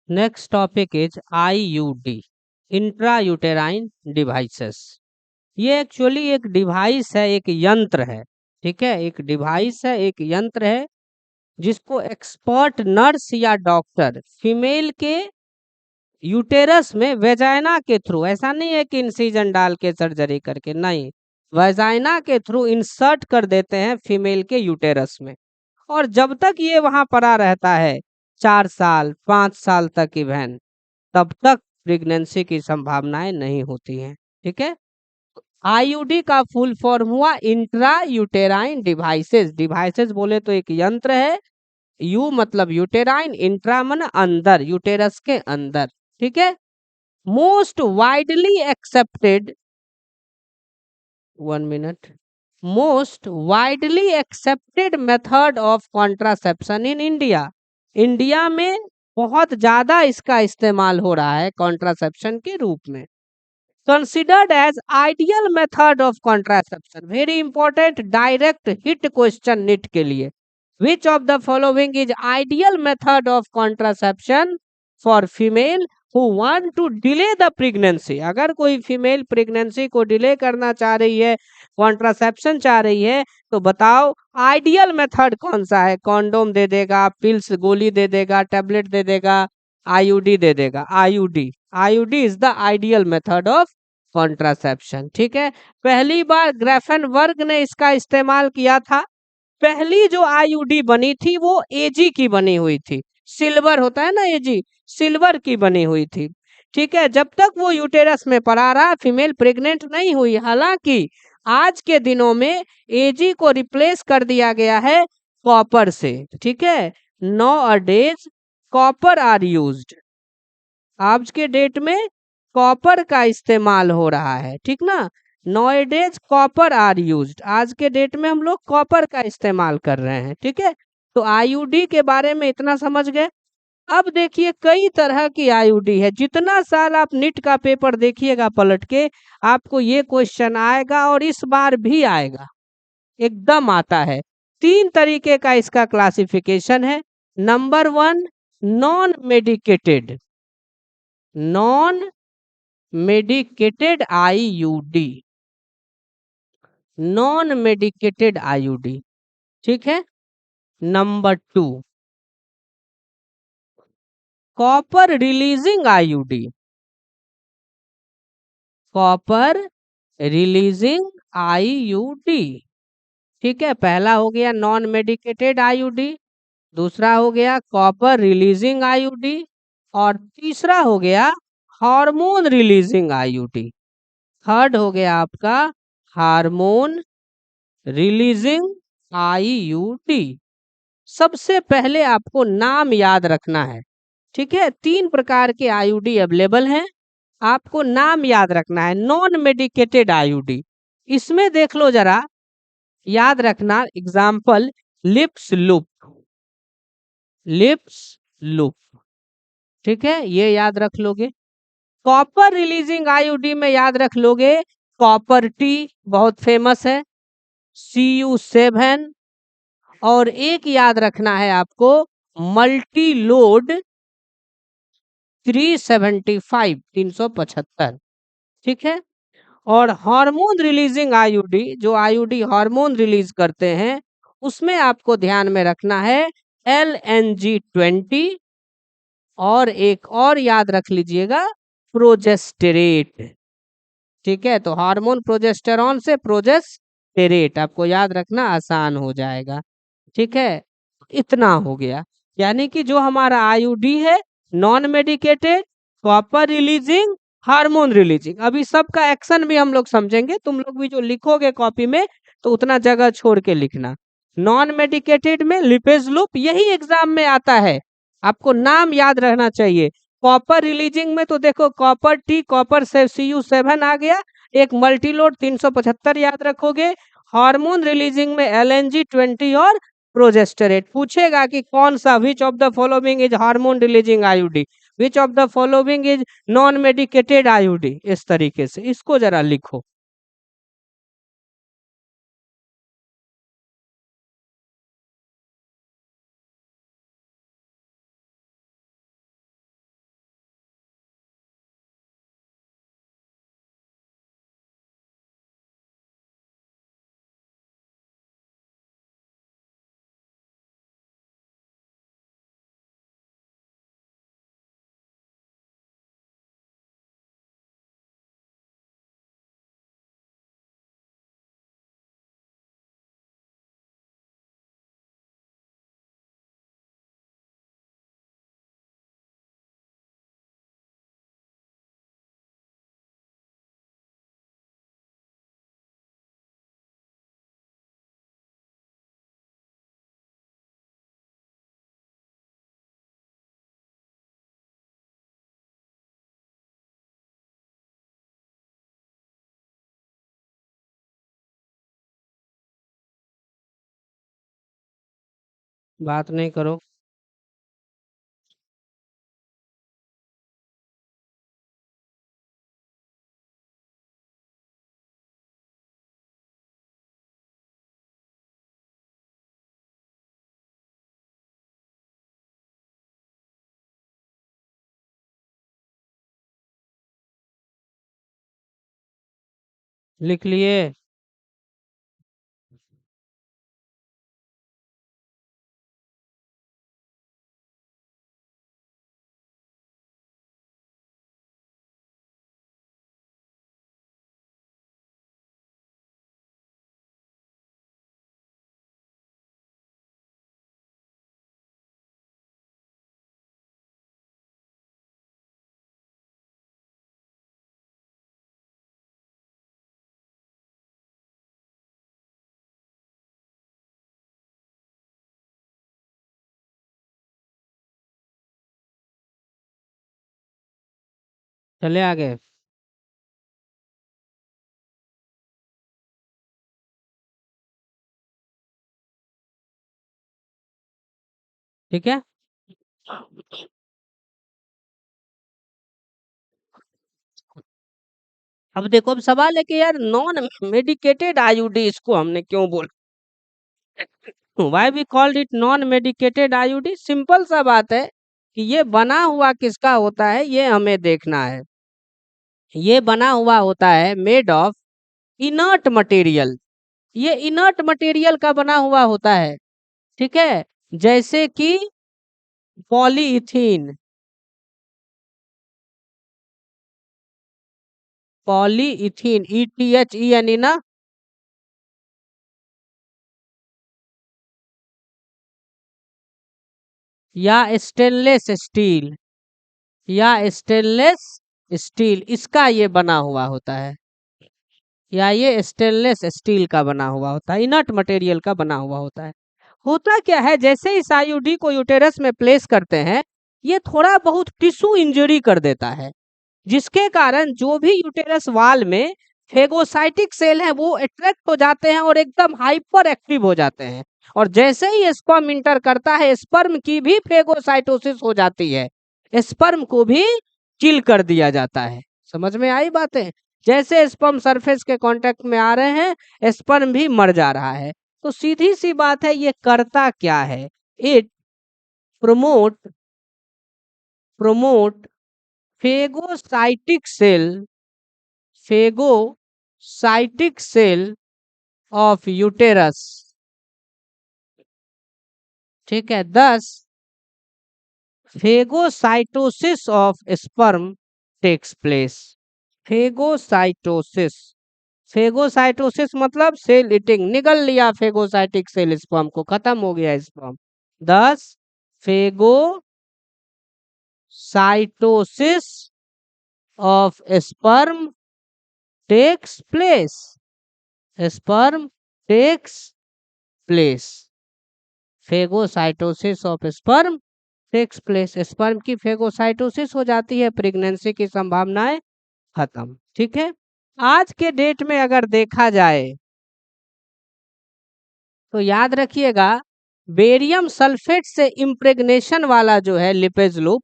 Next topic is IUD, intrauterine devices. ये actually एक device है, एक यंत्र है। ठीक है, एक डिवाइस है, एक यंत्र है जिसको एक्सपर्ट नर्स या डॉक्टर फीमेल के यूटेरस में वेजाइना के थ्रू, ऐसा नहीं है कि इंसिजन डाल के सर्जरी करके, नहीं, वेजाइना के थ्रू इंसर्ट कर देते हैं फीमेल के यूटेरस में। और जब तक ये वहां पड़ा रहता है, 4 साल 5 साल तक इवन, तब तक प्रेगनेंसी की संभावनाएं नहीं होती हैं। ठीक है, आईयूडी का फुल फॉर्म हुआ इंट्रा यूटेराइन डिवाइसेस। डिवाइसेस बोले तो एक यंत्र है, यू मतलब यूटेराइन, इंट्रा मन अंदर, यूटेरस के अंदर। ठीक है, most widely accepted, 1 minute, most widely accepted method of contraception in India. India में बहुत ज्यादा इसका इस्तेमाल हो रहा है कॉन्ट्रासेप्शन के रूप में। Considered as ideal method of contraception, very important direct hit question NEET के लिए। Which of the following is ideal method of contraception for female who want to delay the pregnancy. अगर कोई फीमेल प्रेगनेंसी को delay करना चाह रही है, contraception चाह रही है, तो बताओ आइडियल मेथड कौन सा है। कॉन्डोम दे देगा, पिल्स गोली दे देगा, टैबलेट दे देगा, आईयूडी दे देगा। IUD, IUD is the ideal method of contraception. ठीक है, पहली बार ग्रेफेनबर्ग ने इसका इस्तेमाल किया था। पहली जो आईयूडी बनी थी वो एजी की बनी हुई थी, सिल्वर होता है ना एजी, सिल्वर की बनी हुई थी। ठीक है, जब तक वो यूटेरस में पड़ा रहा, फीमेल प्रेग्नेंट नहीं हुई। हालांकि आज के दिनों में एजी को रिप्लेस कर दिया गया है कॉपर से। ठीक है, nowadays copper are used, आज के डेट में कॉपर का इस्तेमाल हो रहा है। ठीक ना, नॉइडेज कॉपर आर यूज्ड, आज के डेट में हम लोग कॉपर का इस्तेमाल कर रहे हैं। ठीक है, तो आईयूडी के बारे में इतना समझ गए। अब देखिए कई तरह की आईयूडी है। जितना साल आप नीट का पेपर देखिएगा पलट के, आपको ये क्वेश्चन आएगा और इस बार भी आएगा, एकदम आता है। 3 तरीके का इसका क्लासिफिकेशन है। Number 1, non medicated, non medicated IUD, non medicated IUD. ठीक है, number 2, copper releasing IUD, copper releasing IUD. ठीक है, पहला हो गया नॉन मेडिकेटेड आईयूडी, दूसरा हो गया कॉपर रिलीजिंग आईयूडी, और तीसरा हो गया हार्मोन रिलीजिंग आईयूडी। थर्ड हो गया आपका हार्मोन रिलीजिंग आईयूडी। सबसे पहले आपको नाम याद रखना है। ठीक है, 3 प्रकार के आईयूडी अवेलेबल हैं, आपको नाम याद रखना है। नॉन मेडिकेटेड आईयूडी, इसमें देख लो जरा, याद रखना। Example, lips loop, lips loop. ठीक है, ये याद रख लोगे। कॉपर रिलीजिंग आईयूडी में याद रख लोगे कॉपर टी, बहुत फेमस है, CU7, और एक याद रखना है आपको मल्टी लोड 375, 375। ठीक है, और हार्मोन रिलीजिंग आईयूडी, जो आईयूडी हार्मोन रिलीज करते हैं, उसमें आपको ध्यान में रखना है LNG20, और एक और याद रख लीजिएगा प्रोजेस्टेरेट। ठीक है, तो हार्मोन प्रोजेस्टेरॉन से प्रोजेस्टेरेट आपको याद रखना आसान हो जाएगा। ठीक है, इतना हो गया। यानी कि जो हमारा आईयूडी है, non medicated, copper releasing, hormone releasing. अभी सबका एक्शन भी हम लोग समझेंगे, तुम लोग भी जो लिखोगे कॉपी में तो उतना जगह छोड़ के लिखना। नॉन मेडिकेटेड में लिपेज लूप, यही एग्जाम में आता है, आपको नाम याद रहना चाहिए। कॉपर रिलीजिंग में तो देखो कॉपर टी, कॉपर से CU7 आ गया, एक मल्टीलोड 375 याद रखोगे। हार्मोन रिलीजिंग में LNG20 और प्रोजेस्टेरेट। पूछेगा कि कौन सा, विच of the following is hormone releasing IUD, which of the following is non medicated IUD, इस तरीके से इसको जरा लिखो। बात नहीं करो। लिख लिए। चले आगे। ठीक है। अब देखो, अब सवाल है कि यार नॉन मेडिकेटेड आईयूडी इसको हमने क्यों बोला, why we called it non medicated IUD. Simple सा बात है कि ये बना हुआ किसका होता है, ये हमें देखना है। ये बना हुआ होता है मेड ऑफ इनर्ट मटेरियल। ये इनर्ट मटेरियल का बना हुआ होता है। ठीक है। जैसे कि पॉलीइथीन, पॉलीइथीन ETHEN ना, या स्टेनलेस स्टील, या स्टेनलेस स्टील, इसका ये बना हुआ होता है, या ये स्टेनलेस स्टील का बना हुआ होता है, इनर्ट मटेरियल का बना हुआ होता है। होता क्या है, जैसे इस आईयूडी को यूटेरस में प्लेस करते हैं, ये थोड़ा बहुत टिश्यू इंजरी कर देता है, जिसके कारण जो भी यूटेरस वाल में फेगोसाइटिक सेल हैं वो अट्रैक्ट हो जाते हैं और एकदम हाइपर एक्टिव हो जाते हैं। और जैसे ही स्पर्म इंटर करता है, स्पर्म की भी फेगोसाइटोसिस हो जाती है, स्पर्म को भी किल कर दिया जाता है। समझ में आई बातें। जैसे स्पर्म सरफेस के कांटेक्ट में आ रहे हैं, स्पर्म भी मर जा रहा है। तो सीधी सी बात है, ये करता क्या है, it promote promote phagocytic cell, phagocytic cell of uterus. ठीक है। Thus phagocytosis of sperm takes place. Phagocytosis, phagocytosis मतलब सेल ईटिंग, निगल लिया फेगोसाइटिक सेल स्पर्म को, खत्म हो गया sperm. 10 phagocytosis of sperm takes place, sperm takes place, phagocytosis of sperm takes place, sperm की फेगोसाइटोसिस हो जाती है, प्रेगनेंसी की संभावनाएं खत्म। ठीक है। आज के डेट में अगर देखा जाए तो याद रखिएगा, बेरियम सल्फेट से इम्प्रेग्नेशन वाला जो है लिपेज लूप,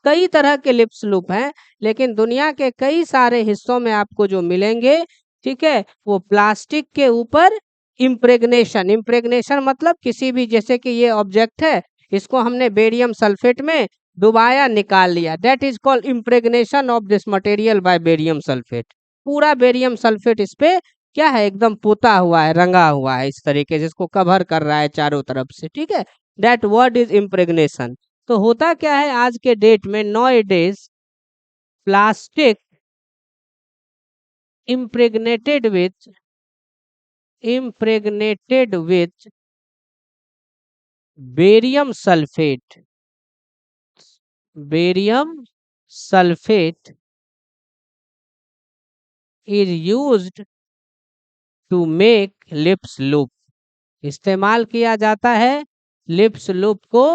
कई तरह के लिप्स लूप हैं, लेकिन दुनिया के कई सारे हिस्सों में आपको जो मिलेंगे, ठीक है, वो प्लास्टिक के ऊपर इम्प्रेग्नेशन, इम्प्रेग्नेशन मतलब किसी भी, जैसे कि ये ऑब्जेक्ट है, इसको हमने बेरियम सल्फेट में डुबाया, निकाल लिया, that is called impregnation of this material by barium sulphate. पूरा बेरियम सल्फेट इस पे क्या है, एकदम पोता हुआ है, रंगा हुआ है, इस तरीके से इसको कवर कर रहा है चारों तरफ से। ठीक है। That word is impregnation. तो होता क्या है आज के डेट में, nowadays plastic impregnated with impregnated with barium sulfate, barium sulfate is used to make lips loop, इस्तेमाल किया जाता है लिप्स लूप को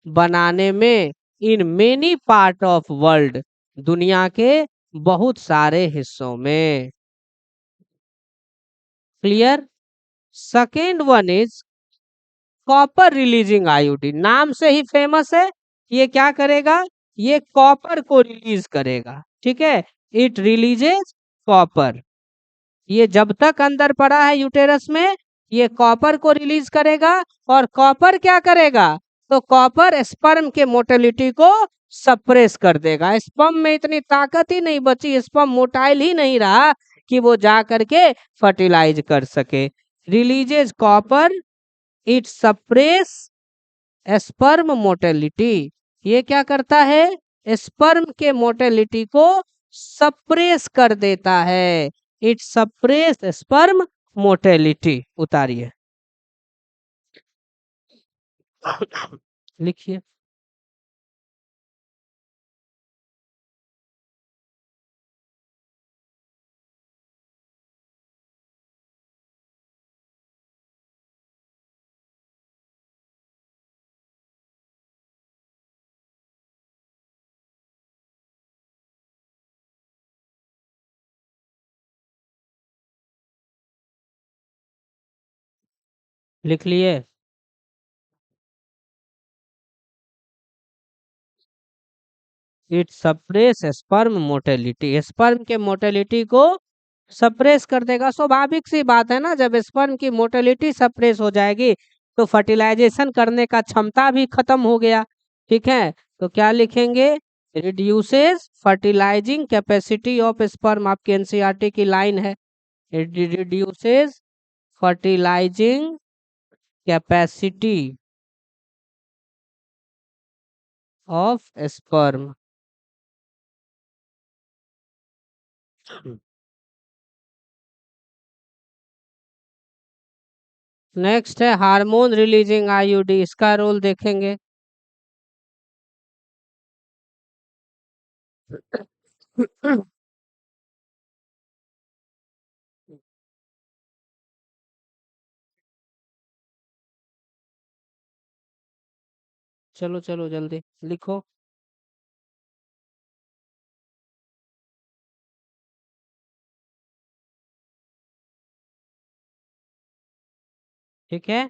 बनाने में, in many part of world, दुनिया के बहुत सारे हिस्सों में। Clear. Second one is copper releasing IUD, नाम से ही फेमस है। ये क्या करेगा, ये कॉपर को रिलीज करेगा, ठीक है, इट रिलीजेस कॉपर। ये जब तक अंदर पड़ा है यूटेरस में, ये कॉपर को रिलीज करेगा। और कॉपर क्या करेगा, तो कॉपर स्पर्म के मोटिलिटी को सप्रेस कर देगा। स्पर्म में इतनी ताकत ही नहीं बची, स्पर्म मोटाइल ही नहीं रहा कि वो जा करके फर्टिलाइज कर सके। Releases copper, it suppress sperm mortality. ये क्या करता है, स्पर्म के मोटेलिटी को सप्रेस कर देता है। It suppress sperm motility. उतारिए, लिखिए। लिख लिए। It suppress sperm motility, sperm के मोटेलिटी को सप्रेस कर देगा। स्वाभाविक सी बात है ना, जब स्पर्म की मोटेलिटी सप्रेस हो जाएगी तो फर्टिलाइजेशन करने का क्षमता भी खत्म हो गया। ठीक है, तो क्या लिखेंगे, reduces fertilising capacity of sperm. आपकी एनसीईआरटी की लाइन है, reduces fertilising capacity of sperm. Next है हार्मोन रिलीजिंग आईयूडी, इसका रोल देखेंगे। चलो चलो जल्दी लिखो। ठीक है,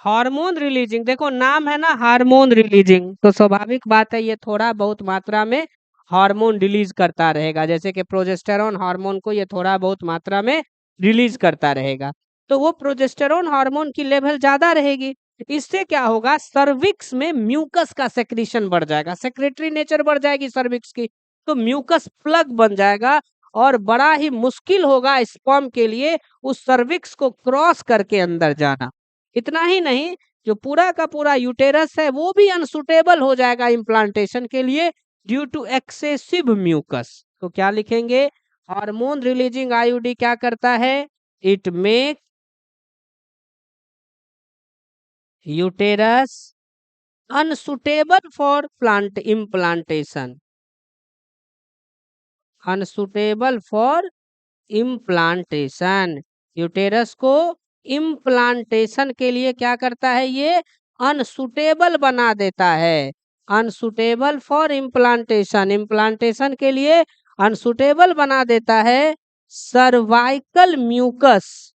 हार्मोन रिलीजिंग, देखो नाम है ना हार्मोन रिलीजिंग, तो स्वाभाविक बात है ये थोड़ा बहुत मात्रा में हार्मोन रिलीज करता रहेगा। जैसे कि प्रोजेस्टेरॉन हार्मोन को ये थोड़ा बहुत मात्रा में रिलीज करता रहेगा, तो वो प्रोजेस्टेरॉन हार्मोन की लेवल ज्यादा रहेगी। इससे क्या होगा, सर्विक्स में म्यूकस का सेक्रीशन बढ़ जाएगा, सेक्रेटरी नेचर बढ़ जाएगी सर्विक्स की, तो म्यूकस प्लग बन जाएगा और बड़ा ही मुश्किल होगा स्पर्म के लिए उस सर्विक्स को क्रॉस करके अंदर जाना। इतना ही नहीं, जो पूरा का पूरा यूटेरस है वो भी अनसुटेबल हो जाएगा इम्प्लांटेशन के लिए, ड्यू टू एक्सेसिव म्यूकस। तो क्या लिखेंगे, हार्मोन रिलीजिंग आईयूडी क्या करता है, it make uterus unsuitable for plant implantation, unsuitable for implantation. Uterus को इम्प्लांटेशन के लिए क्या करता है, ये अनसुटेबल बना देता है। अनसुटेबल फॉर इम्प्लांटेशन, इम्प्लांटेशन के लिए अनसुटेबल बना देता है। Cervical mucus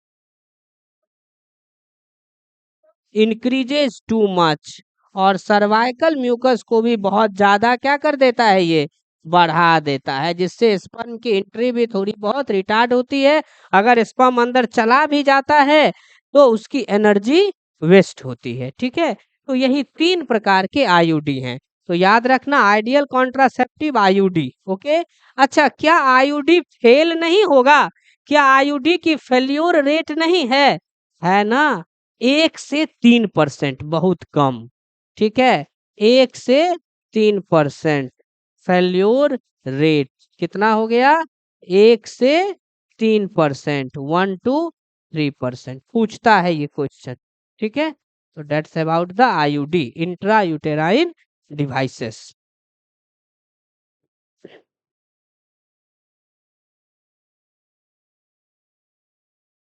increases too much, और सर्वाइकल म्यूकस को भी बहुत ज्यादा क्या कर देता है, ये बढ़ा देता है, जिससे स्पर्म की एंट्री भी थोड़ी बहुत रिटार्ड होती है। अगर स्पर्म अंदर चला भी जाता है तो उसकी एनर्जी वेस्ट होती है। ठीक है, तो यही तीन प्रकार के आईयूडी हैं, तो याद रखना, आइडियल कॉन्ट्रासेप्टिव आईयूडी। ओके, अच्छा, क्या आईयूडी फेल नहीं होगा, क्या आईयूडी की फेल्योर रेट नहीं है ना, 1 से 3%, बहुत कम। ठीक है, 1 से 3% फेल्योर रेट, कितना हो गया, 1 से 3%, 1 to 3% पूछता है ये क्वेश्चन। ठीक है, तो that's about the IUD, intrauterine devices.